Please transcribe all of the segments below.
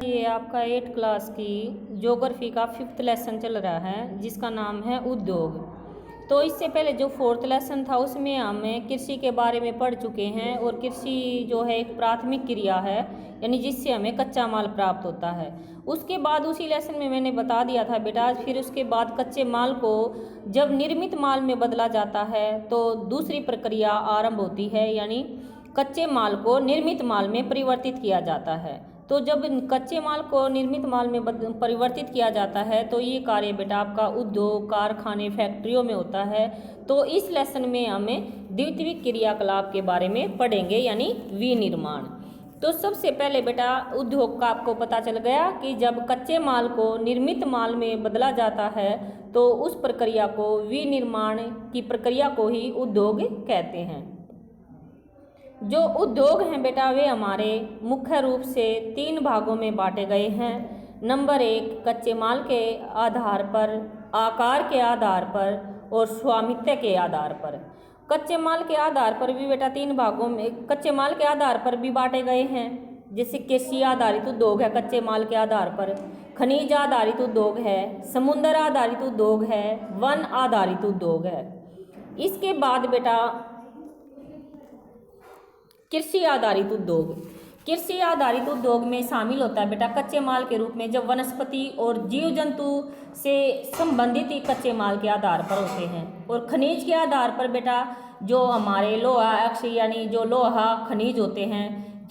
ये आपका 8 क्लास की ज्योग्राफी का 5th लेसन चल रहा है जिसका नाम है उद्योग। तो इससे पहले जो 4th लेसन था उसमें हमें कृषि के बारे में पढ़ चुके हैं। और कृषि जो है एक प्राथमिक क्रिया है, यानी जिससे हमें कच्चा माल प्राप्त होता है। उसके बाद उसी लेसन में मैंने बता दिया था बेटा, फिर उसके बाद कच्चे माल को जब निर्मित माल में बदला जाता है तो दूसरी प्रक्रिया आरंभ होती है, यानी कच्चे माल को निर्मित माल में परिवर्तित किया जाता है। तो जब कच्चे माल को निर्मित माल में परिवर्तित किया जाता है तो ये कार्य बेटा आपका उद्योग, कारखाने, फैक्ट्रियों में होता है। तो इस लेसन में हमें द्वितीयक क्रियाकलाप के बारे में पढ़ेंगे, यानी विनिर्माण। तो सबसे पहले बेटा उद्योग का आपको पता चल गया कि जब कच्चे माल को निर्मित माल में बदला जाता है तो उस प्रक्रिया को विनिर्माण की प्रक्रिया को ही उद्योग कहते हैं। जो उद्योग हैं बेटा वे हमारे मुख्य रूप से 3 भागों में बांटे गए हैं। नंबर 1 कच्चे माल के आधार पर, आकार के आधार पर और स्वामित्व के आधार पर। कच्चे माल के आधार पर भी बेटा 3 भागों में कच्चे माल के आधार पर भी बांटे गए हैं। जैसे कृषि आधारित उद्योग है कच्चे माल के आधार पर, खनिज आधारित उद्योग है, समुद्र आधारित उद्योग है, वन आधारित उद्योग है। इसके बाद बेटा कृषि आधारित उद्योग। कृषि आधारित उद्योग में शामिल होता है बेटा कच्चे माल के रूप में जब वनस्पति और जीव जंतु से संबंधित ही कच्चे माल के आधार पर होते हैं। और खनिज के आधार पर बेटा जो हमारे लोहा अक्ष यानी जो लोहा खनिज होते हैं,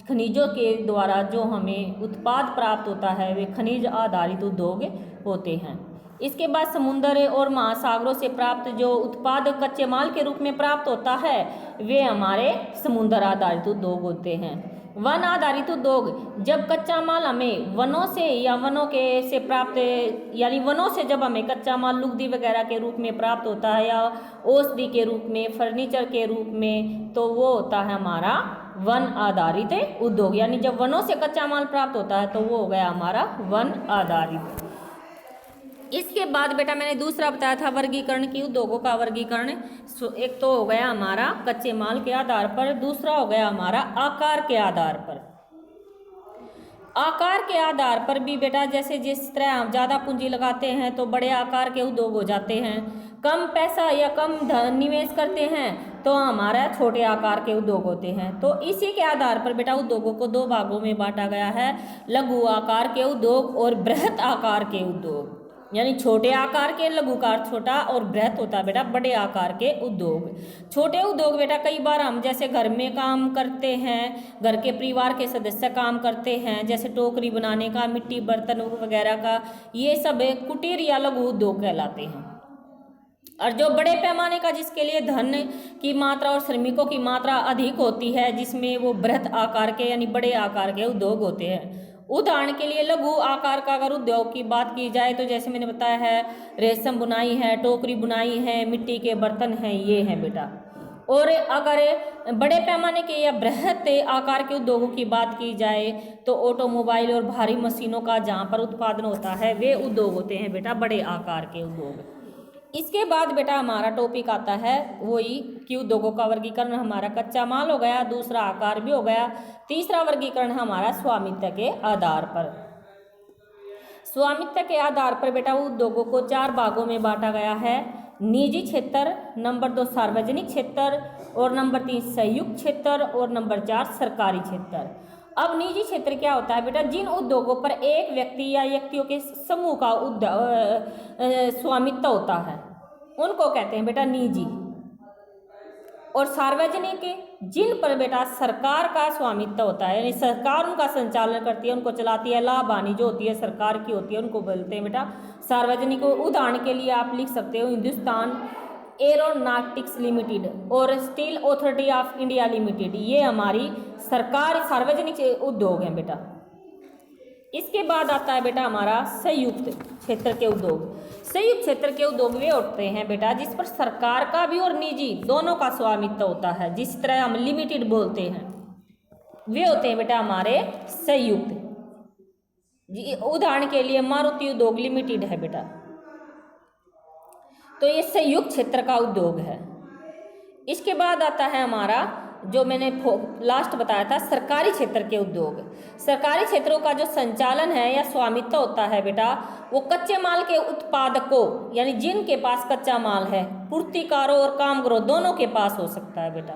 खनिजों के द्वारा जो हमें उत्पाद प्राप्त होता है वे खनिज आधारित उद्योग होते हैं। इसके बाद समुद्र और महासागरों से प्राप्त जो उत्पाद कच्चे माल के रूप में प्राप्त होता है वे हमारे समुद्र आधारित उद्योग होते हैं। वन आधारित उद्योग जब कच्चा माल हमें वनों से या वनों के से प्राप्त, यानी वनों से जब हमें कच्चा माल लुगदी वगैरह के रूप में प्राप्त होता है या औषधि के रूप में, फर्नीचर के रूप में, तो वो होता है हमारा वन आधारित उद्योग। यानी जब वनों से कच्चा माल प्राप्त होता है तो वो हो गया हमारा वन आधारित। इसके बाद बेटा मैंने दूसरा बताया था वर्गीकरण की, उद्योगों का वर्गीकरण। एक तो हो गया हमारा कच्चे माल के आधार पर, दूसरा हो गया हमारा आकार के आधार पर। आकार के आधार पर भी बेटा जैसे जिस तरह हम ज़्यादा पूंजी लगाते हैं तो बड़े आकार के उद्योग हो जाते हैं, कम पैसा या कम धन निवेश करते हैं तो हमारा छोटे आकार के उद्योग होते हैं। तो इसी के आधार पर बेटा उद्योगों को 2 भागों में बांटा गया है, लघु आकार के उद्योग और बृहत आकार के उद्योग। यानी छोटे आकार के, लघुकार छोटा और बृहत होता है बेटा बड़े आकार के उद्योग। छोटे उद्योग बेटा कई बार हम जैसे घर में काम करते हैं, घर के परिवार के सदस्य काम करते हैं, जैसे टोकरी बनाने का, मिट्टी बर्तन वगैरह का, ये सब कुटीर या लघु उद्योग कहलाते हैं। और जो बड़े पैमाने का जिसके लिए धन की मात्रा और श्रमिकों की मात्रा अधिक होती है, जिसमें वो बृहत आकार के यानी बड़े आकार के उद्योग होते हैं। उदाहरण के लिए लघु आकार का अगर उद्योग की बात की जाए तो जैसे मैंने बताया है रेशम बुनाई है, टोकरी बुनाई है, मिट्टी के बर्तन हैं, ये हैं बेटा। और अगर बड़े पैमाने के या बृहत आकार के उद्योगों की बात की जाए तो ऑटोमोबाइल और भारी मशीनों का जहाँ पर उत्पादन होता है वे उद्योग होते हैं बेटा बड़े आकार के उद्योग। इसके बाद बेटा हमारा टॉपिक आता है वही कि उद्योगों का वर्गीकरण हमारा कच्चा माल हो गया, दूसरा आकार भी हो गया, तीसरा वर्गीकरण हमारा स्वामित्व के आधार पर। स्वामित्व के आधार पर बेटा उद्योगों को 4 भागों में बांटा गया है, निजी क्षेत्र, नंबर 2 सार्वजनिक क्षेत्र और नंबर 3 संयुक्त क्षेत्र और नंबर 4 सरकारी क्षेत्र। अब निजी क्षेत्र क्या होता है बेटा, जिन उद्योगों पर एक व्यक्ति या व्यक्तियों के समूह का स्वामित्व होता है उनको कहते हैं बेटा निजी। और सार्वजनिक जिन पर बेटा सरकार का स्वामित्व होता है, यानी सरकार उनका संचालन करती है, उनको चलाती है, लाभ हानि जो होती है सरकार की होती है, उनको बोलते हैं बेटा सार्वजनिक। उदाहरण के लिए आप लिख सकते हो हिंदुस्तान एरोनॉटिक्स लिमिटेड और steel authority of India limited, ये हमारी सरकार सार्वजनिक उद्योग हैं बेटा। इसके बाद आता है बेटा हमारा संयुक्त क्षेत्र के उद्योग। संयुक्त क्षेत्र के उद्योग वे होते हैं बेटा जिस पर सरकार का भी और निजी दोनों का स्वामित्व होता है, जिस तरह हम लिमिटेड बोलते हैं, वे होते हैं बेटा हमारे संयुक्त। उदाहरण के लिए मारुति उद्योग लिमिटेड है बेटा, तो ये संयुक्त क्षेत्र का उद्योग है। इसके बाद आता है हमारा जो मैंने लास्ट बताया था सरकारी क्षेत्र के उद्योग। सरकारी क्षेत्रों का जो संचालन है या स्वामित्व होता है बेटा, वो कच्चे माल के उत्पादकों यानी जिनके पास कच्चा माल है, पूर्तिकारों और कामगारों दोनों के पास हो सकता है बेटा।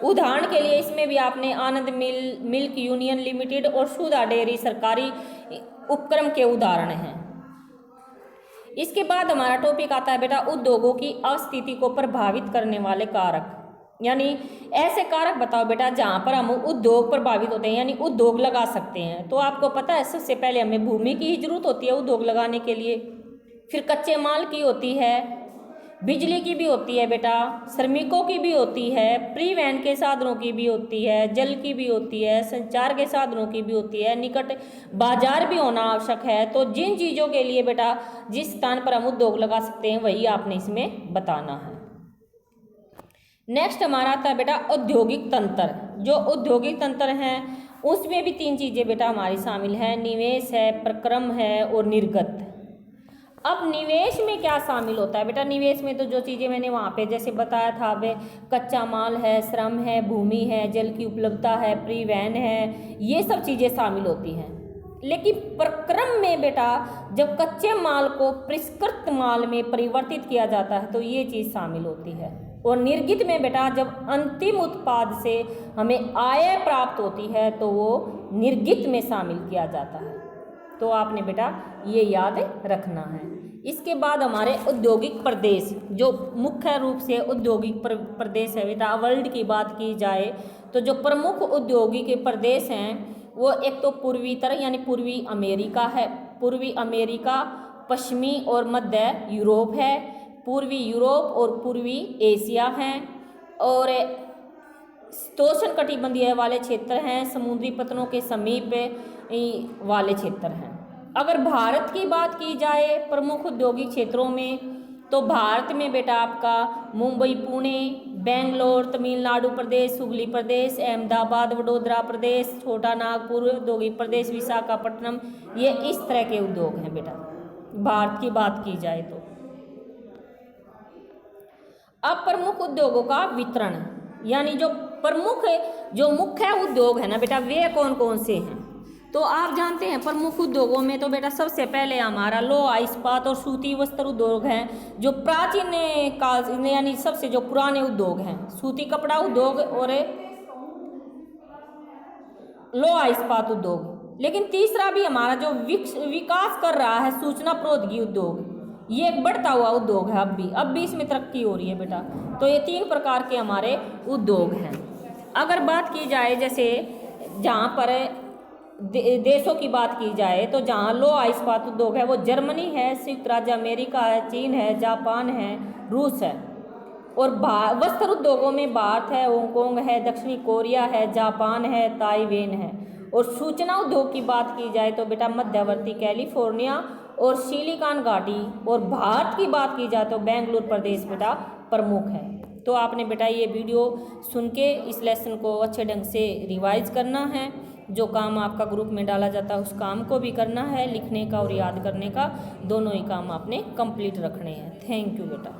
उदाहरण के लिए इसमें भी आपने आनंद मिल्क यूनियन लिमिटेड और सुधा डेयरी सरकारी उपक्रम के उदाहरण हैं। इसके बाद हमारा टॉपिक आता है बेटा उद्योगों की अस्थिति को प्रभावित करने वाले कारक, यानी ऐसे कारक बताओ बेटा जहाँ पर हम उद्योग प्रभावित होते हैं यानी उद्योग लगा सकते हैं। तो आपको पता है सबसे पहले हमें भूमि की ही जरूरत होती है उद्योग लगाने के लिए, फिर कच्चे माल की होती है, बिजली की भी होती है बेटा, श्रमिकों की भी होती है, परिवहन के साधनों की भी होती है, जल की भी होती है, संचार के साधनों की भी होती है, निकट बाजार भी होना आवश्यक है। तो जिन चीज़ों के लिए बेटा जिस स्थान पर हम उद्योग लगा सकते हैं वही आपने इसमें बताना है। नेक्स्ट हमारा आता है बेटा औद्योगिक तंत्र। जो औद्योगिक तंत्र हैं उसमें भी 3 चीज़ें बेटा हमारी शामिल हैं, निवेश है, प्रक्रम है और निर्गत। अब निवेश में क्या शामिल होता है बेटा, निवेश में तो जो चीज़ें मैंने वहाँ पे जैसे बताया था वे कच्चा माल है, श्रम है, भूमि है, जल की उपलब्धता है, परिवहन है, ये सब चीज़ें शामिल होती हैं। लेकिन प्रक्रम में बेटा जब कच्चे माल को परिष्कृत माल में परिवर्तित किया जाता है तो ये चीज़ शामिल होती है। और निर्गित में बेटा जब अंतिम उत्पाद से हमें आय प्राप्त होती है तो वो निर्गित में शामिल किया जाता है। तो आपने बेटा ये याद रखना है। इसके बाद हमारे औद्योगिक प्रदेश, जो मुख्य रूप से औद्योगिक प्रदेश है बेटा, वर्ल्ड की बात की जाए तो जो प्रमुख औद्योगिक प्रदेश हैं वो एक तो पूर्वीतर यानी पूर्वी अमेरिका है, पूर्वी अमेरिका, पश्चिमी और मध्य यूरोप है, पूर्वी यूरोप और पूर्वी एशिया हैं, और उष्णकटिबंधीय वाले क्षेत्र हैं, समुद्री पतनों के समीप वाले क्षेत्र हैं। अगर भारत की बात की जाए प्रमुख औद्योगिक क्षेत्रों में तो भारत में बेटा आपका मुंबई, पुणे, बेंगलोर, तमिलनाडु प्रदेश, हुगली प्रदेश, अहमदाबाद, वडोदरा प्रदेश, छोटा नागपुर औद्योगिक प्रदेश, विशाखापट्टनम, ये इस तरह के उद्योग हैं बेटा भारत की बात की जाए तो। अब प्रमुख उद्योगों का वितरण, यानी जो मुख्य उद्योग है ना बेटा वे कौन कौन से हैं। तो आप जानते हैं प्रमुख उद्योगों में तो बेटा सबसे पहले हमारा लोहा इस्पात और सूती वस्त्र उद्योग हैं, जो प्राचीन काल यानी सबसे जो पुराने उद्योग हैं, सूती कपड़ा उद्योग और लोहा इस्पात उद्योग। लेकिन तीसरा भी हमारा जो विकास कर रहा है सूचना प्रौद्योगिकी उद्योग, ये एक बढ़ता हुआ उद्योग है, अब भी इसमें तरक्की हो रही है बेटा। तो ये 3 प्रकार के हमारे उद्योग हैं। अगर बात की जाए जैसे जहाँ पर देशों की बात की जाए तो जहाँ लोहा इस्पात उद्योग है वो जर्मनी है, संयुक्त राज्य अमेरिका है, चीन है, जापान है, रूस है। और वस्त्र उद्योगों में भारत है, हांगकांग है, दक्षिणी कोरिया है, जापान है, ताइवान है। और सूचना उद्योग की बात की जाए तो बेटा मध्यवर्ती कैलिफोर्निया और सिलिकॉन घाटी, और भारत की बात की जाए तो बेंगलुरु प्रदेश बेटा प्रमुख है। तो आपने बेटा ये वीडियो सुन के इस लेसन को अच्छे ढंग से रिवाइज करना है। जो काम आपका ग्रुप में डाला जाता है उस काम को भी करना है, लिखने का और याद करने का दोनों ही काम आपने कंप्लीट रखने हैं। थैंक यू बेटा।